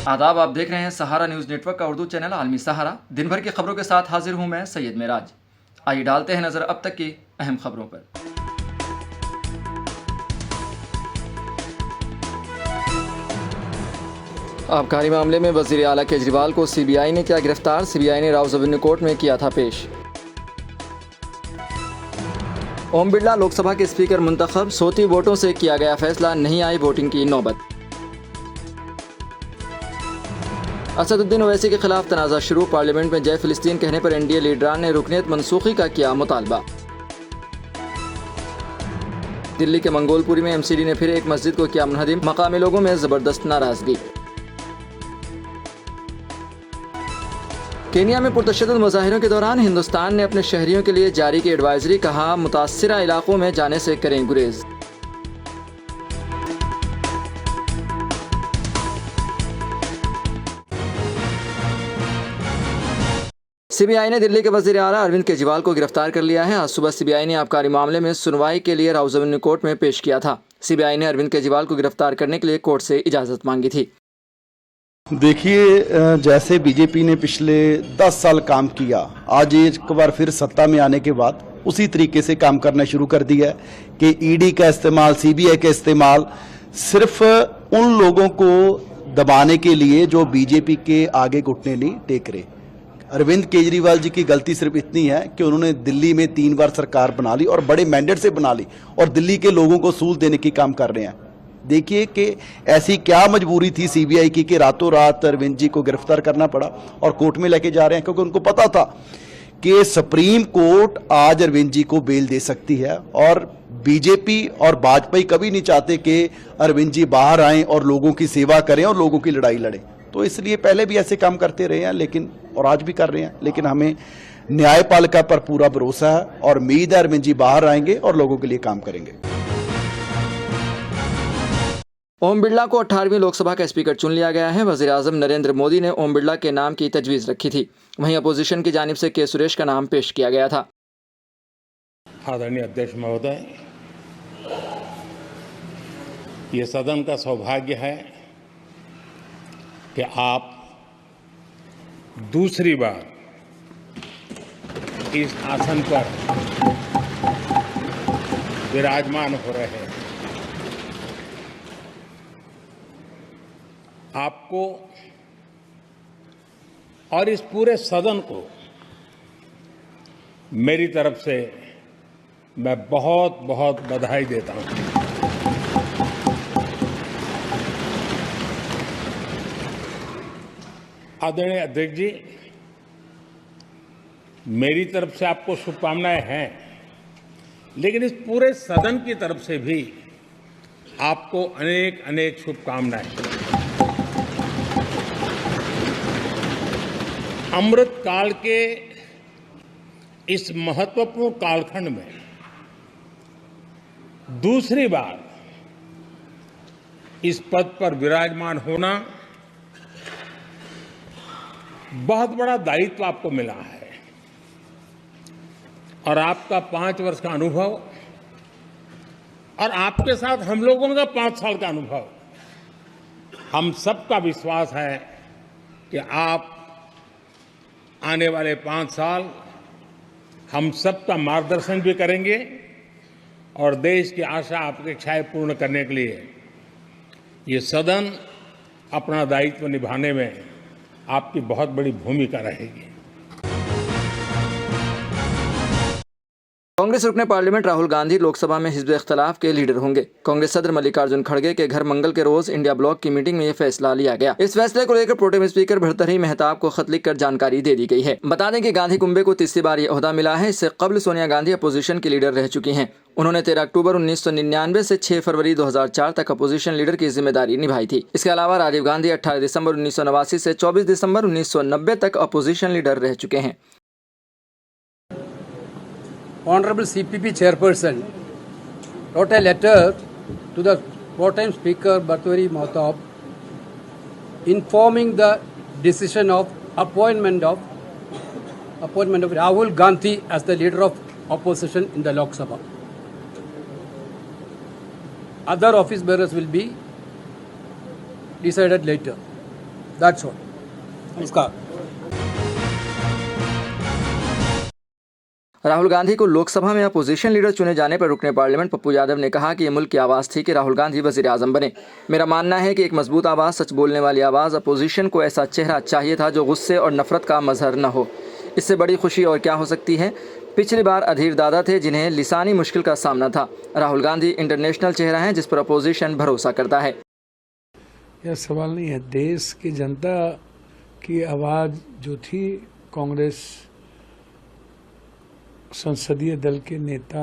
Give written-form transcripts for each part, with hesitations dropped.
आदाब, आप देख रहे हैं सहारा न्यूज़ नेटवर्क का उर्दू चैनल आलमी सहारा। दिन भर की खबरों के साथ हाजिर हूं मैं सैयद मेराज। आइए डालते हैं नज़र अब तक की अहम खबरों पर। आबकारी मामले में वज़ीर आला केजरीवाल को CBI ने किया गिरफ्तार। CBI ने रावज़ावेन्यू कोर्ट में किया था पेश। ओम बिरला लोकसभा के स्पीकर मुंतखब, सोती वोटों से किया गया फैसला, नहीं आई वोटिंग की नौबत। असदुद्दीन ओवैसी के खिलाफ तनाज़ा शुरू, पार्लियामेंट में जय फिलिस्तीन कहने पर NDA लीडरान ने रुकनीत मनसूखी का किया मुतालबा। दिल्ली के मंगोलपुरी में MCD ने फिर एक मस्जिद को किया मुनहदिम, मकामी लोगों में जबरदस्त नाराजगी। केनिया में पुरतशद्दुद मुजाहिरों के दौरान हिंदुस्तान ने अपने शहरियों के लिए जारी की एडवाइजरी, कहा मुतासिरा इलाकों में जाने से करें गुरेज। CBI ने दिल्ली के वज़ीर आला अरविंद केजरीवाल को गिरफ्तार कर लिया है। आज सुबह CBI ने आबकारी मामले में सुनवाई के लिए रावज़ावेन्यू कोर्ट में पेश किया था। CBI ने अरविंद केजरीवाल को गिरफ्तार करने के लिए कोर्ट से इजाज़त मांगी थी। देखिए, जैसे बीजेपी ने पिछले 10 साल काम किया, आज एक बार फिर सत्ता में आने के बाद उसी तरीके से काम करना शुरू कर दिया है कि ED का इस्तेमाल, CBI का इस्तेमाल सिर्फ उन लोगों को दबाने के लिए जो बीजेपी के आगे घुटने नहीं टेक रहे। अरविंद केजरीवाल जी की गलती सिर्फ इतनी है कि उन्होंने दिल्ली में 3 बार सरकार बना ली और बड़े मैंडेट से बना ली और दिल्ली के लोगों को सूल देने की काम कर रहे हैं। देखिए कि ऐसी क्या मजबूरी थी CBI की कि रातों रात अरविंद जी को गिरफ्तार करना पड़ा और कोर्ट में लेके जा रहे हैं, क्योंकि उनको पता था कि सुप्रीम कोर्ट आज अरविंद जी को बेल दे सकती है और बीजेपी और भाजपा कभी नहीं चाहते कि अरविंद जी बाहर आएं और लोगों की सेवा करें और लोगों की लड़ाई लड़ें। तो इसलिए पहले भी ऐसे काम करते रहे हैं, लेकिन और आज भी कर रहे हैं, लेकिन हमें न्यायपालिका पर पूरा भरोसा है और उम्मीद है अरविंद जी बाहर आएंगे और लोगों के लिए काम करेंगे। ओम बिरला को 18वीं लोकसभा का स्पीकर चुन लिया गया है। वज़ीर आज़म नरेंद्र मोदी ने ओम बिरला के नाम की तजवीज़ रखी थी। वहीं अपोजिशन की जानिब से K सुरेश का नाम पेश किया गया था। आदरणीय अध्यक्ष महोदय, ये सदन का सौभाग्य है कि आप दूसरी बार इस आसन पर विराजमान हो रहे हैं। आपको और इस पूरे सदन को मेरी तरफ से मैं बहुत बहुत बधाई देता हूं। आदरणीय अध्यक्ष जी, मेरी तरफ से आपको शुभकामनाएं हैं, लेकिन इस पूरे सदन की तरफ से भी आपको अनेक अनेक शुभकामनाएं। अमृत काल के इस महत्वपूर्ण कालखंड में दूसरी बार इस पद पर विराजमान होना बहुत बड़ा दायित्व आपको मिला है और आपका 5 वर्ष का अनुभव और आपके साथ हम लोगों का 5 साल का अनुभव, हम सबका विश्वास है कि आप आने वाले 5 साल हम सबका मार्गदर्शन भी करेंगे और देश की आशा अपेक्षाएं पूर्ण करने के लिए ये सदन अपना दायित्व निभाने में आपकी बहुत बड़ी भूमिका रहेगी। कांग्रेस रुकने पार्लियामेंट राहुल गांधी लोकसभा में हिज़्ब इख्तिलाफ के लीडर होंगे। कांग्रेस सदर मल्लिकार्जुन खड़गे के घर मंगल के रोज इंडिया ब्लॉक की मीटिंग में यह फैसला लिया गया। इस फैसले को लेकर प्रोटेम स्पीकर भर्तृहरि मेहताब को खत लिखकर जानकारी दे दी गई है। बता दें कि गांधी कुंबे को तीसरी बार यह ओहदा मिला है। इससे कबल सोनिया गांधी अपोजिशन की लीडर रह चुकी हैं। उन्होंने 13 अक्टूबर 1999 से 6 फरवरी 2004 तक अपोजिशन लीडर की जिम्मेदारी निभाई थी। इसके अलावा राजीव गांधी 18 दिसंबर 1989 से 24 दिसंबर 1990 तक अपोजिशन लीडर रह चुके हैं। Honorable CPP Chairperson wrote a letter to the pro-time Speaker Bhartruhari Mahtab informing the decision of appointment of Rahul Gandhi as the leader of opposition in the Lok Sabha. Other office bearers will be decided later. That's all. Namaskar. Rahul Gandhi को लोकसभा में opposition leader चुने जाने पर रुकने parliament Pappu Yadav ने कहा कि ये मुल्क की आवाज़ थी कि राहुल गांधी वजीर आजम बने। मेरा मानना है कि एक मजबूत आवाज़, सच बोलने वाली आवाज़, अपोजिशन को ऐसा चेहरा चाहिए था जो गुस्से और नफरत का मजहर न हो। इससे बड़ी खुशी और क्या हो सकती है। पिछली बार अधीर दादा थे जिन्हें लिसानी मुश्किल का सामना था। राहुल गांधी इंटरनेशनल चेहरा है जिस पर अपोजिशन भरोसा करता है। यह सवाल नहीं है। देश की जनता की आवाज़ जो थी, कांग्रेस संसदीय दल के नेता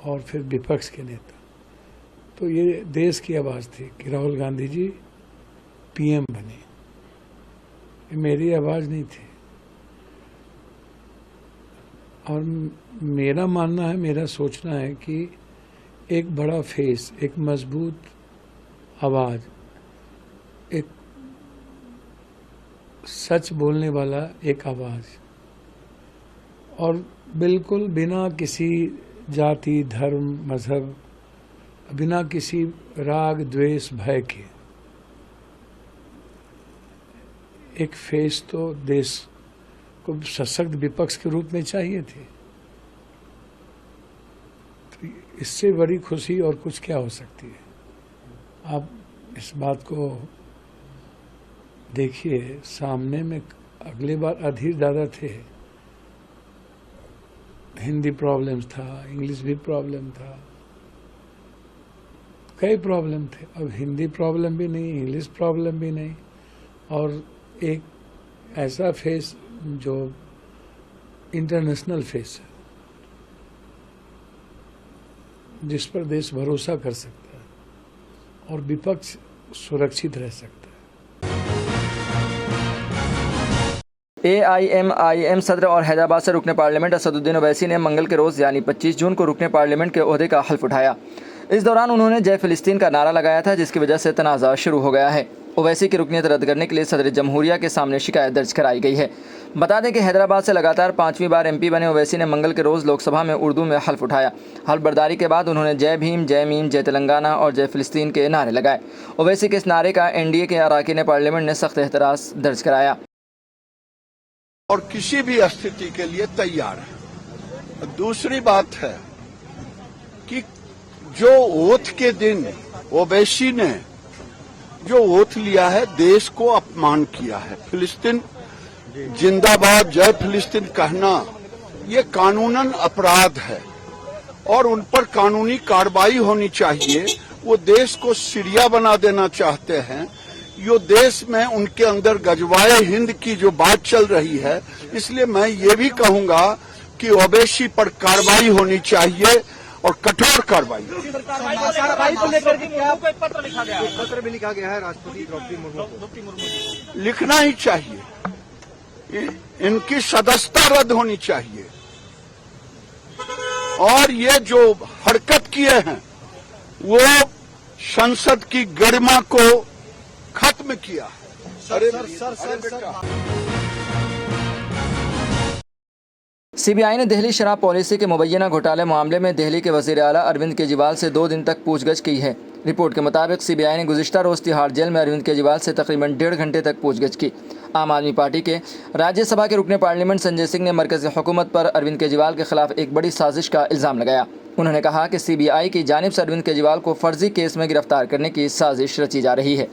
और फिर विपक्ष के नेता, तो ये देश की आवाज़ थी कि राहुल गांधी जी पीएम बने। ये मेरी आवाज़ नहीं थी। और मेरा मानना है, मेरा सोचना है कि एक बड़ा फेस, एक मजबूत आवाज़, एक सच बोलने वाला एक आवाज़, और बिल्कुल बिना किसी जाति, धर्म, मजहब, बिना किसी राग, द्वेष, भय के एक फेस तो देश को सशक्त विपक्ष के रूप में चाहिए थी। तो इससे बड़ी खुशी और कुछ क्या हो सकती है। आप इस बात को देखिए, सामने में अगली बार अधीर दादा थे, हिंदी प्रॉब्लम्स था, इंग्लिश भी प्रॉब्लम था, कई प्रॉब्लम थे। अब हिंदी प्रॉब्लम भी नहीं, इंग्लिश प्रॉब्लम भी नहीं, और एक ऐसा फेस जो इंटरनेशनल फेस है, जिस पर देश भरोसा कर सकता है और विपक्ष सुरक्षित रह सकता है। AIMIM सदर और हैदराबाद से रुकने पार्लियामेंट असदुद्दीन ओवैसी ने मंगल के रोज़ यानी 25 जून को रुकने पार्लियामेंट के ओहदे का हल्फ उठाया। इस दौरान उन्होंने जय फिलिस्तीन का नारा लगाया था, जिसकी वजह से तनाज़ा शुरू हो गया है। ओवैसी की रुकनीत रद्द करने के लिए सदर जमहूरिया के सामने शिकायत दर्ज कराई गई है। बता दें कि हैदराबाद से लगातार 5वीं बार MP बने ओवैसी ने मंगल के रोज़ लोकसभा में उर्दू में हल्फ उठाया। हल्फ बर्दारी के बाद उन्होंने जय भीम, जय मीम, जय तेलंगाना और जय फिलिस्तीन के नारे लगाए। ओवैसी के इस नारे का NDA के अराकीन पार्लियामेंट ने सख्त एतराज़ दर्ज कराया और किसी भी स्थिति के लिए तैयार है। दूसरी बात है कि जो ओथ के दिन ओवैसी ने जो ओथ लिया है, देश को अपमान किया है। फिलिस्तीन जिंदाबाद, जय फिलिस्तीन कहना ये कानूनन अपराध है और उन पर कानूनी कार्रवाई होनी चाहिए। वो देश को सीरिया बना देना चाहते हैं। यो देश में उनके अंदर गजवाए हिंद की जो बात चल रही है, इसलिए मैं ये भी कहूंगा कि ओवैसी पर कार्रवाई होनी चाहिए और कठोर कार्रवाई। कार्रवाई को लेकर के क्या पत्र लिखा गया है? पत्र भी लिखा गया है राष्ट्रपति द्रौपदी मुर्मू को। लिखना ही चाहिए। इनकी सदस्यता रद्द होनी चाहिए और ये जो हरकत किए हैं वो संसद की गरिमा को खत्म किया। CBI ने दिल्ली शराब पॉलिसी के मुबैना घोटाले मामले में दिल्ली के वज़ीर आला अरविंद केजरीवाल से 2 दिन तक पूछगछ की है। रिपोर्ट के मुताबिक CBI ने गुज़िश्ता रोज़ तिहाड़ जेल में अरविंद केजरीवाल से तकरीबन 1.5 घंटे तक पूछगछ की। आम आदमी पार्टी के राज्यसभा के रुकने पार्लियामेंट संजय सिंह ने मरकज़ी हुकूमत पर अरविंद केजरीवाल के खिलाफ एक बड़ी साजिश का इल्ज़ाम लगाया। उन्होंने कहा कि CBI की जानिब से अरविंद केजरीवाल को फर्जी केस में गिरफ्तार करने की साजिश रची जा रही है।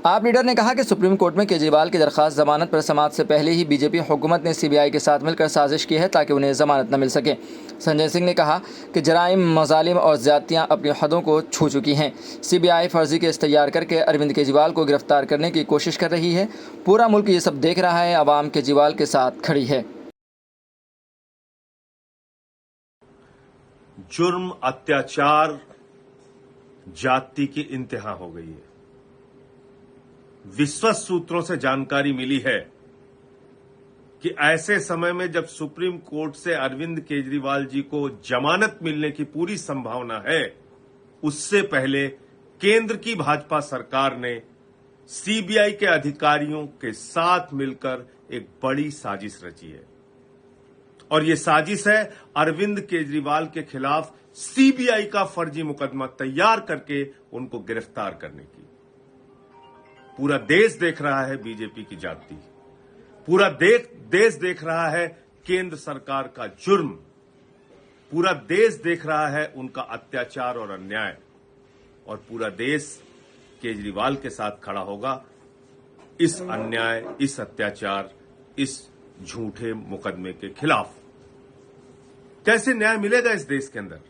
आप लीडर ने कहा कि सुप्रीम कोर्ट में केजरीवाल की दरख्वास्त जमानत पर समाअत से पहले ही बीजेपी हुकूमत ने CBI के साथ मिलकर साजिश की है ताकि उन्हें जमानत न मिल सके। संजय सिंह ने कहा कि जराइम, मजालिम और ज़्यादतियाँ अपनी हदों को छू चुकी हैं। CBI फर्जी केस तैयार करके अरविंद केजरीवाल को गिरफ्तार करने की कोशिश कर रही है। पूरा मुल्क ये सब देख रहा है। आवाम केजरीवाल के साथ खड़ी है। जुर्म, अत्याचार, जाति की इंतहा हो गई है। विश्वस्त सूत्रों से जानकारी मिली है कि ऐसे समय में जब सुप्रीम कोर्ट से अरविंद केजरीवाल जी को जमानत मिलने की पूरी संभावना है, उससे पहले केंद्र की भाजपा सरकार ने CBI के अधिकारियों के साथ मिलकर एक बड़ी साजिश रची है और ये साजिश है अरविंद केजरीवाल के खिलाफ CBI का फर्जी मुकदमा तैयार करके उनको गिरफ्तार करने की। पूरा देश देख रहा है बीजेपी की जाति, पूरा देश देख रहा है केंद्र सरकार का जुर्म, पूरा देश देख रहा है उनका अत्याचार और अन्याय, और पूरा देश केजरीवाल के साथ खड़ा होगा इस अन्याय, इस अत्याचार, इस झूठे मुकदमे के खिलाफ। कैसे न्याय मिलेगा इस देश के अंदर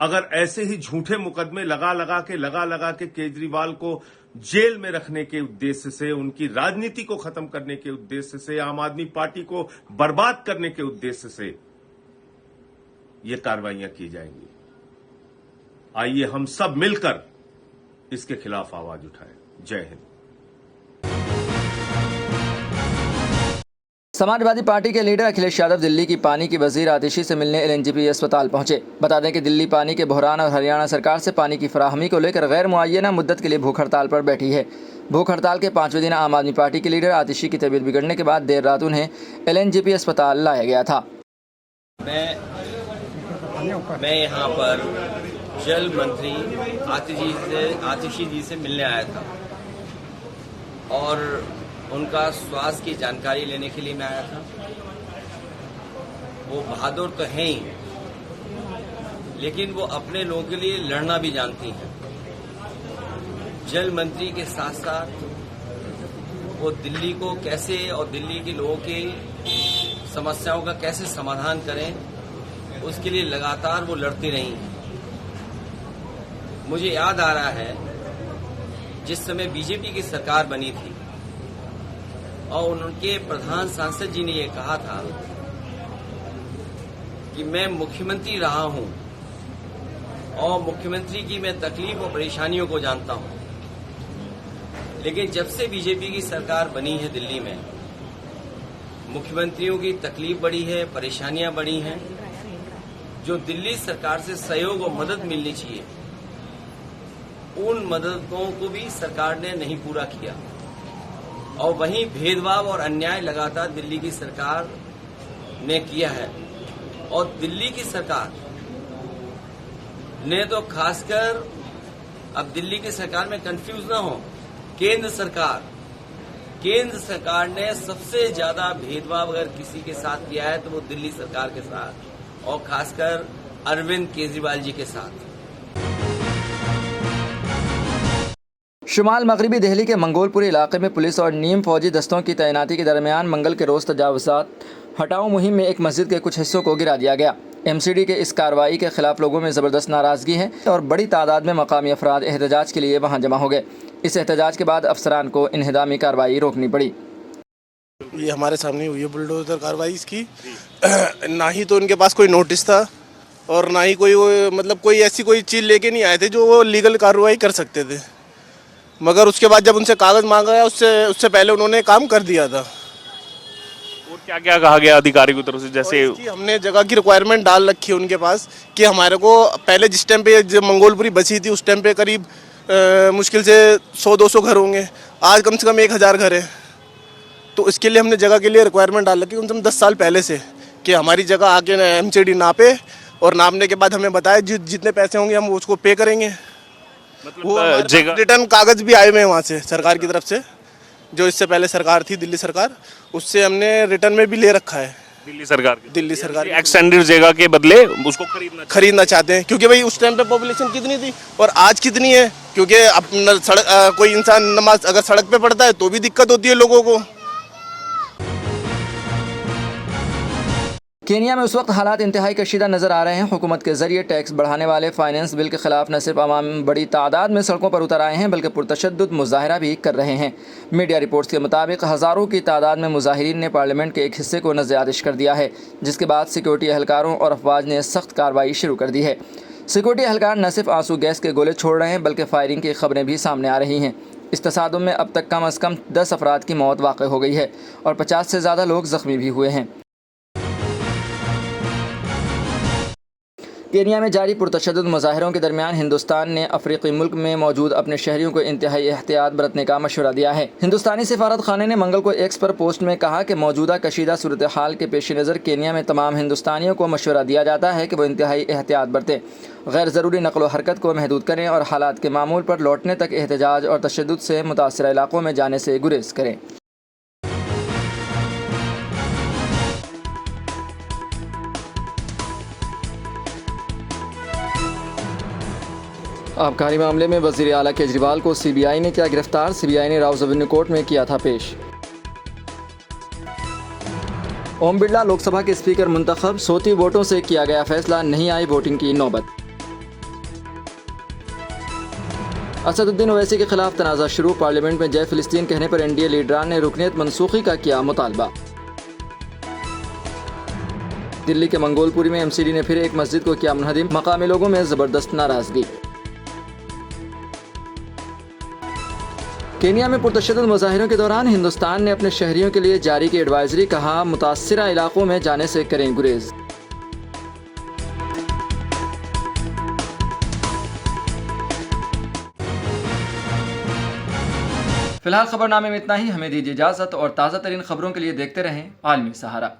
अगर ऐसे ही झूठे मुकदमे लगा लगा के केजरीवाल को जेल में रखने के उद्देश्य से, उनकी राजनीति को खत्म करने के उद्देश्य से, आम आदमी पार्टी को बर्बाद करने के उद्देश्य से ये कार्रवाइयां की जाएंगी। आइए हम सब मिलकर इसके खिलाफ आवाज उठाएं। जय हिंद। समाजवादी पार्टी के लीडर अखिलेश यादव दिल्ली की पानी की वजीर आतिशी से मिलने एलएनजेपी अस्पताल पहुंचे। बता दें कि दिल्ली पानी के बहरान और हरियाणा सरकार से पानी की फराहमी को लेकर गैर मुअय्यना मुद्दत के लिए भूख हड़ताल पर बैठी है। भूख हड़ताल के 5वें दिन आम आदमी पार्टी के लीडर आतिशी की तबीयत बिगड़ने के बाद देर रात उन्हें एलएनजेपी अस्पताल लाया गया था। मैं यहाँ पर जल मंत्री आतिशी जी से मिलने आया था और उनका स्वास्थ्य की जानकारी लेने के लिए मैं आया था। वो बहादुर तो हैं ही, लेकिन वो अपने लोगों के लिए लड़ना भी जानती हैं। जल मंत्री के साथ साथ वो दिल्ली को कैसे और दिल्ली के लोगों की समस्याओं का कैसे समाधान करें, उसके लिए लगातार वो लड़ती रही हैं। मुझे याद आ रहा है जिस समय बीजेपी की सरकार बनी थी और उनके प्रधान सांसद जी ने ये कहा था कि मैं मुख्यमंत्री रहा हूं और मुख्यमंत्री की मैं तकलीफ और परेशानियों को जानता हूं, लेकिन जब से बीजेपी की सरकार बनी है दिल्ली में, मुख्यमंत्रियों की तकलीफ बढ़ी है, परेशानियां बढ़ी हैं। जो दिल्ली सरकार से सहयोग और मदद मिलनी चाहिए, उन मददों को भी सरकार ने नहीं पूरा किया और वहीं भेदभाव और अन्याय लगातार दिल्ली की सरकार ने किया है। और दिल्ली की सरकार ने तो खासकर, अब दिल्ली की सरकार में कंफ्यूज ना हो, केंद्र सरकार ने सबसे ज्यादा भेदभाव अगर किसी के साथ किया है तो वो दिल्ली सरकार के साथ और खासकर अरविंद केजरीवाल जी के साथ। शुमाल मगरबी दिल्ली के मंगोलपुरी इलाके में पुलिस और नीम फौजी दस्तों की तैनाती के दरमियान मंगल के रोज़ तजावुज़ात हटाओ मुहिम में एक मस्जिद के कुछ हिस्सों को गिरा दिया गया। एमसीडी के इस कार्रवाई के खिलाफ लोगों में ज़बरदस्त नाराज़गी है और बड़ी तादाद में मकामी अफराद एहतजाज के लिए वहाँ जमा हो गए। इस एहतजाज के बाद अफसरान को इन्हदामी कार्रवाई रोकनी पड़ी। ये हमारे सामने हुई है बुलडोजर कार्रवाई इसकी। ना ही तो उनके पास कोई नोटिस था और ना ही कोई मतलब कोई ऐसी कोई चीज़ लेके नहीं आए थे जो वो लीगल कार्रवाई कर सकते थे, मगर उसके बाद जब उनसे कागज़ मांगा गया उससे पहले उन्होंने काम कर दिया था। और क्या क्या कहा गया अधिकारी की तरफ से? जैसे हमने जगह की रिक्वायरमेंट डाल रखी है उनके पास कि हमारे को पहले जिस टाइम पे जब मंगोलपुरी बची थी उस टाइम पे करीब मुश्किल से 100-200 घर होंगे, आज कम से कम 1000 घर है। तो इसके लिए हमने जगह के लिए रिक्वायरमेंट डाल रखी कम से कम 10 साल पहले से कि हमारी जगह आके एमसीडी नापे और नापने के बाद हमें बताए जितने पैसे होंगे हम उसको पे करेंगे। मतलब जगह रिटर्न कागज भी आए हुए हैं वहाँ से सरकार की तरफ से, जो इससे पहले सरकार थी दिल्ली सरकार, उससे हमने रिटर्न में भी ले रखा है। दिल्ली सरकार एक्सटेंडेड जगह के बदले उसको खरीदना चाहते हैं, क्योंकि भाई उस टाइम पे पॉपुलेशन कितनी थी और आज कितनी है। क्योंकि अब कोई इंसान नमाज अगर सड़क पे पढ़ता है तो भी दिक्कत होती है लोगों को। केनिया में उस वक्त हालात इंतहाई कशीदा नज़र आ रहे हैं। हुकूमत के जरिए टैक्स बढ़ाने वाले फाइनेंस बिल के खिलाफ न सिर्फ आवाम बड़ी तादाद में सड़कों पर उतर आए हैं बल्कि पुरतशद्दुद मुजाहरा भी कर रहे हैं। मीडिया रिपोर्ट्स के मुताबिक हज़ारों की तादाद में मुजाहिरीन ने पार्लियामेंट के एक हिस्से को नज़र कर दिया है, जिसके बाद सिक्योरिटी एहलकारों और अफवाज ने सख्त कार्रवाई शुरू कर दी है। सिक्योरिटी एहलकार न सिर्फ आंसू गैस के गोले छोड़ रहे हैं बल्कि फायरिंग की खबरें भी सामने आ रही हैं। इस तसादुम में अब तक कम अज़ कम 10 अफराद की मौत वाक़ हो गई है और 50 से ज़्यादा लोग ज़ख्मी भी हुए हैं। केनिया में जारी पुरतशद्दुद मुजाहिरों के दरमियान हिंदुस्तान ने अफ्रीकी मुल्क में मौजूद अपने शहरियों को इंतहाई एहतियात बरतने का मशवरा दिया है। हिंदुस्तानी सिफारत खाने ने मंगल को एक्स पर पोस्ट में कहा कि मौजूदा कशीदा सूरत हाल के पेश नज़र केनिया में तमाम हिंदुस्तानियों को मशवरा दिया जाता है कि वो इंतहाई एहतियात बरतें, गैर ज़रूरी नक़्ल व हरकत को महदूद करें और हालात के मामूल पर लौटने तक एहतजाज और तशद्दुद से मुतासरा इलाकों में जाने से गुरेज करें। आबकारी मामले में वज़ीर आला केजरीवाल को CBI ने किया गिरफ्तार। CBI ने रावज़ावेन्यू कोर्ट में किया था पेश। ओम बिरला लोकसभा के स्पीकर मुंतखब, सोती वोटों से किया गया फैसला, नहीं आई वोटिंग की नौबत। असदुद्दीन ओवैसी के खिलाफ तनाज़ा शुरू, पार्लियामेंट में जय फिलिस्तीन कहने पर NDA लीडरान ने रुकनियत मनसूखी का किया मुतालबा। दिल्ली के मंगोलपुरी में MCD ने फिर एक मस्जिद को किया मुनहदिम, मकामी लोगों में ज़बरदस्त नाराज़गी। केनिया में पुरतशद्दुद मुजाहिरों के दौरान हिंदुस्तान ने अपने शहरियों के लिए जारी की एडवाइजरी, कहा मुतासिरा इलाकों में जाने से करें गुरेज। फिलहाल खबरनामे में इतना ही। हमें दीजिए इजाजत और ताज़ा तरीन खबरों के लिए देखते रहें आलमी सहारा।